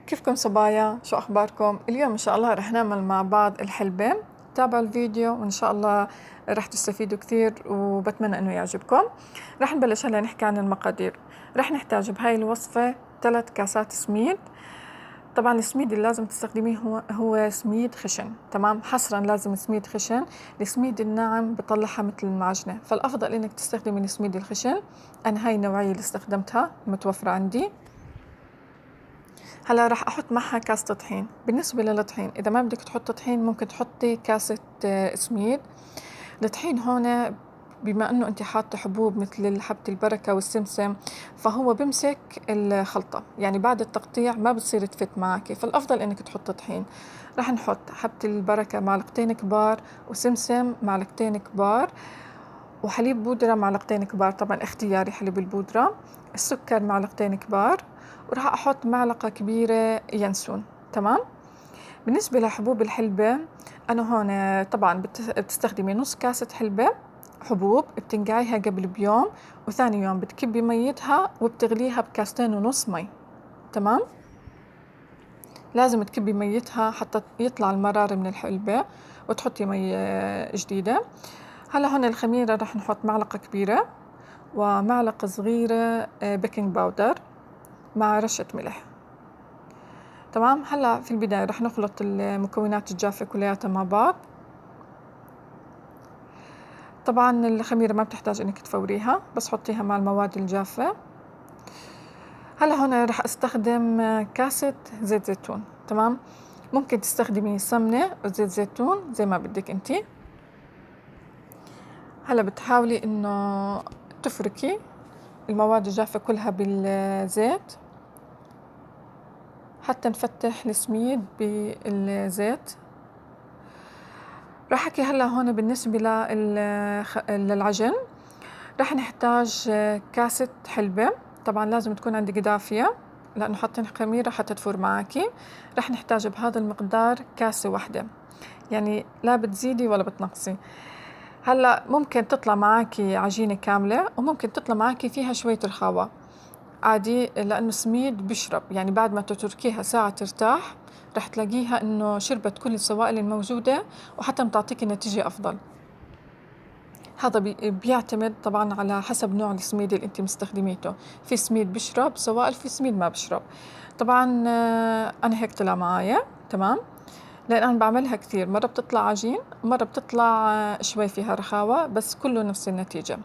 كيفكم صبايا؟ شو أخباركم؟ اليوم إن شاء الله رح نعمل مع بعض الحلبة. تابعوا الفيديو وإن شاء الله رح تستفيدوا كثير وبتمنى إنه يعجبكم. رح نبلش هلا نحكي عن المقادير. رح نحتاج بهاي الوصفة 3 كاسات سميد. طبعا السميد اللي لازم تستخدميه هو سميد خشن، تمام؟ حصرا لازم سميد خشن. السميد الناعم بطلعها مثل المعجنة، فالأفضل إنك تستخدمي السميد الخشن. أنا هاي النوعية اللي استخدمتها متوفرة عندي. هلا راح احط معها كاسة طحين. بالنسبة للطحين اذا ما بدك تحطي طحين ممكن تحطي كاسة سميد. الطحين هون بما انه انت حاطه حبوب مثل حبة البركة والسمسم فهو بمسك الخلطة، يعني بعد التقطيع ما بتصير تفت معك، فالافضل انك تحطي طحين. راح نحط حبة البركة معلقتين كبار، وسمسم معلقتين كبار، وحليب بودرة معلقتين كبار، طبعا اختياري حليب البودرة. السكر معلقتين كبار، وراح احط معلقة كبيرة ينسون، تمام؟ بالنسبة لحبوب الحلبة انا هون طبعا بتستخدمي نص كاسة حلبة حبوب، بتنقعيها قبل بيوم، وثاني يوم بتكبي ميتها وبتغليها بكاستين ونص مي، تمام؟ لازم تكبي ميتها حتى يطلع المرار من الحلبة وتحطي مي جديدة. هلا هون الخميرة راح نحط معلقة كبيرة ومعلقة صغيرة بيكنج باودر مع رشة ملح، تمام؟ هلا في البداية راح نخلط المكونات الجافة كلياتها مع بعض. طبعا الخميرة ما بتحتاج انك تفوريها، بس حطيها مع المواد الجافة. هلا هون راح استخدم كاسة زيت زيتون، تمام؟ ممكن تستخدمي سمنة أو زيت زيتون زي ما بدك انتي. هلا بتحاولي انه تفركي المواد الجافة كلها بالزيت حتى نفتح السميد بالزيت. راح احكي هلا هون بالنسبة للعجن. راح نحتاج كاسة حلبة، طبعا لازم تكون عندك دافية لأنه حاطين خميرة حتى تفور معاكي. راح نحتاج بهذا المقدار كاسة واحدة، يعني لا بتزيدي ولا بتنقصي. هلا ممكن تطلع معاكي عجينة كاملة وممكن تطلع معاكي فيها شوية رخاوة عادي، لأنه السميد بيشرب، يعني بعد ما تتركيها ساعة ترتاح رح تلاقيها إنه شربت كل السوائل الموجودة وحتى بتعطيكي نتيجة أفضل. هذا بيعتمد طبعا على حسب نوع السميد اللي انت مستخدميته، في سميد بيشرب سوائل، في سميد ما بيشرب. طبعا أنا هيك طلع معايا تمام، لأن أنا بعملها كثير، مرة بتطلع عجين، مرة بتطلع شوي فيها رخاوة، بس كله نفس النتيجة.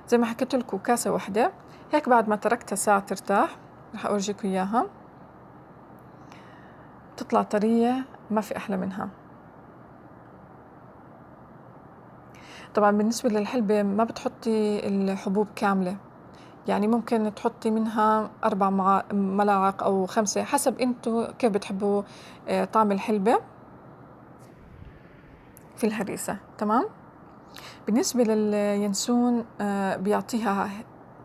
زي ما حكيت لكم كاسة واحدة. هيك بعد ما تركتها ساعة ترتاح رح أورجيكم إياها، تطلع طرية ما في أحلى منها. طبعا بالنسبة للحلبة ما بتحطي الحبوب كاملة، يعني ممكن تحطي منها 4 ملاعق أو 5 حسب انتو كيف بتحبوا طعم الحلبة في الهريسة، تمام؟ بالنسبة للينسون بيعطيها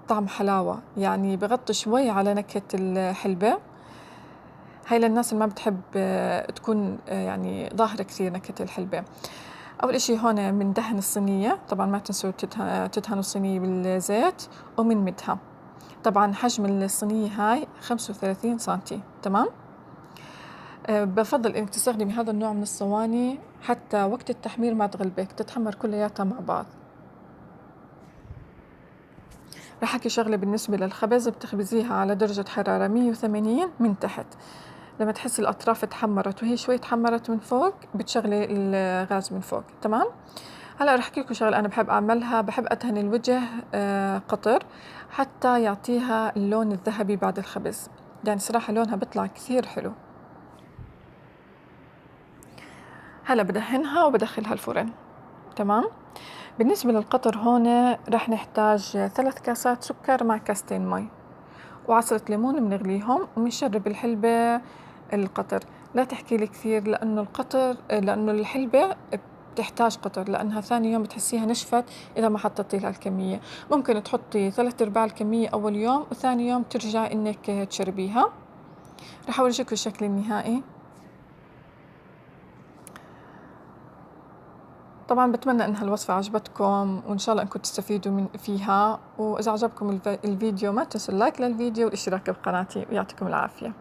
طعم حلاوة، يعني بغطي شوي على نكهة الحلبة. هاي للناس اللي ما بتحب تكون يعني ظاهرة كثير نكهة الحلبة. أول إشي هون بندهن الصينية، طبعا ما تنسوا تدهنوا الصينية بالزيت ومنمدها. طبعا حجم الصينية هاي 35 سنتي، تمام؟ بفضل إنك تستخدمي هذا النوع من الصواني حتى وقت التحمير ما تغلبك، تتحمر كلياتها مع بعض. رح أحكي شغلة بالنسبة للخبز، بتخبزيها على درجة حرارة 180 من تحت. لما تحس الأطراف تحمرت وهي شوي تحمرت من فوق بتشغلي الغاز من فوق، تمام؟ هلا رح أحكي لكم شغلة أنا بحب أعملها، بحب أدهن الوجه قطر حتى يعطيها اللون الذهبي بعد الخبز، يعني صراحة لونها بيطلع كثير حلو. هلا بدهنها وبدخلها الفرن، تمام؟ بالنسبة للقطر هون رح نحتاج 3 كاسات سكر مع كاستين مي وعصرة ليمون بنغليهم، وبنشرب الحلبة القطر. لا تحكي لي كثير لأنه الحلبة بتحتاج قطر، لأنها ثاني يوم بتحسيها نشفت إذا ما حطيتي لها الكمية. ممكن تحطي 3/4 الكمية أول يوم، وثاني يوم ترجعي إنك تشربيها. رح أورجيكم الشكل النهائي. طبعا بتمنى ان هالوصفة عجبتكم، وان شاء الله انكم تستفيدوا فيها، واذا عجبكم الفيديو ما تنسوا اللايك للفيديو والاشتراك بقناتي، ويعطيكم العافية.